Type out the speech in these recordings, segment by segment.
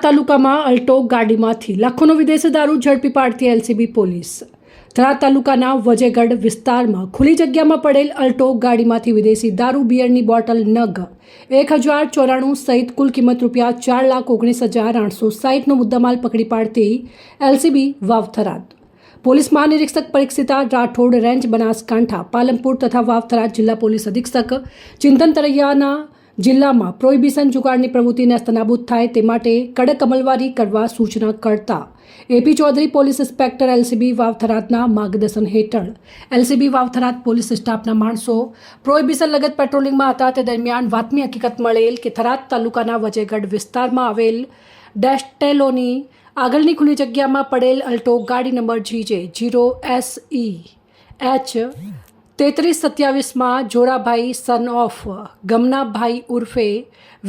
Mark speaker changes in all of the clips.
Speaker 1: થરાદ તાલુકામાં અલ્ટો ગાડીમાંથી લાખોનો વિદેશી દારૂ ઝડપી પાડતી એલસીબી પોલીસ. થરાદ તાલુકાના વજેગઢ વિસ્તારમાં ખુલ્લી જગ્યામાં પડેલ અલ્ટો ગાડીમાંથી વિદેશી દારૂ બિયરની બોટલ નગ 1094 સહિત કુલ કિંમત ₹4,19,860નો મુદ્દામાલ પકડી પાડતી LCB Vav Tharad. Police મહાનિરીક્ષક Parikshita Rathod, range Banaskantha, Palanpur તથા વાવ થરાદ જિલ્લા પોલીસ અધિક્ષક ચિંતન તરૈયાના જિલ્લામાં પ્રોહિબિશન જુગારની પ્રવૃત્તિને અસ્તનાબૂદ થાય તે માટે કડક અમલવારી કરવા સૂચના કરતા AP Chaudhari police inspector LCB Vav થરાદના માર્ગદર્શન હેઠળ એલસીબી વાવ થરાદ પોલીસ સ્ટાફના માણસો પ્રોહિબિશન લગત પેટ્રોલિંગમાં હતા. તે દરમિયાન વાતમી હકીકત મળેલ કે થરાદ તાલુકાના વજેગઢ વિસ્તારમાં આવેલ ડેસ્ટેલોની આગળની ખુલ્લી જગ્યામાં પડેલ અલ્ટો ગાડી નંબર GJ0SEH3327માં જોરાભાઈ સન ઓફ ગમનાભાઈ ઉર્ફે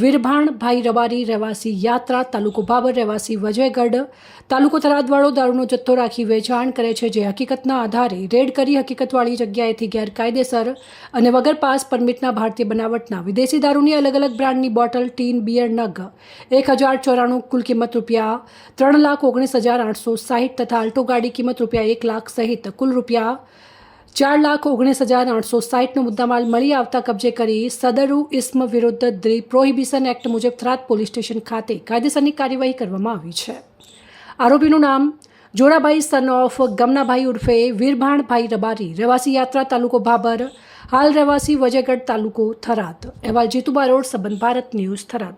Speaker 1: વીરભાણભાઈ રબારી રહેવાસી યાત્રા, તાલુકો ભાબર, રહેવાસી વજયગઢ, તાલુકો થરાદવાળો દારૂનો જથ્થો રાખી વેચાણ કરે છે. જે હકીકતના આધારે રેડ કરી હકીકતવાળી જગ્યાએથી ગેરકાયદેસર અને વગર પાસ પરમિટના ભારતીય બનાવટના વિદેશી દારૂની અલગ અલગ બ્રાન્ડની બોટલ, ટીન, બિયર નગ 1094 કુલ કિંમત ₹3,19,860 તથા અલ્ટો ગાડી કિંમત ₹1 લાખ સહિત કુલ ₹4,19,860નો મુદ્દામાલ મળી આવતા કબજે કરી સદરુ ઇસ્મ વિરુદ્ધ પ્રોહિબિશન એક્ટ મુજબ થરાદ પોલીસ સ્ટેશન ખાતે કાયદેસરની કાર્યવાહી કરવામાં આવી છે. આરોપીનું નામ જોરાભાઈ સન ઓફ ગમનાભાઈ ઉર્ફે વીરભાણભાઈ રબારી, રહેવાસી યાત્રા, તાલુકો ભાબર, હાલ રહેવાસી વજયગઢ, તાલુકો થરાદ. અહેવાલ જીતુ બારોડ, સંબંધ ભારત ન્યૂઝ, થરાદ.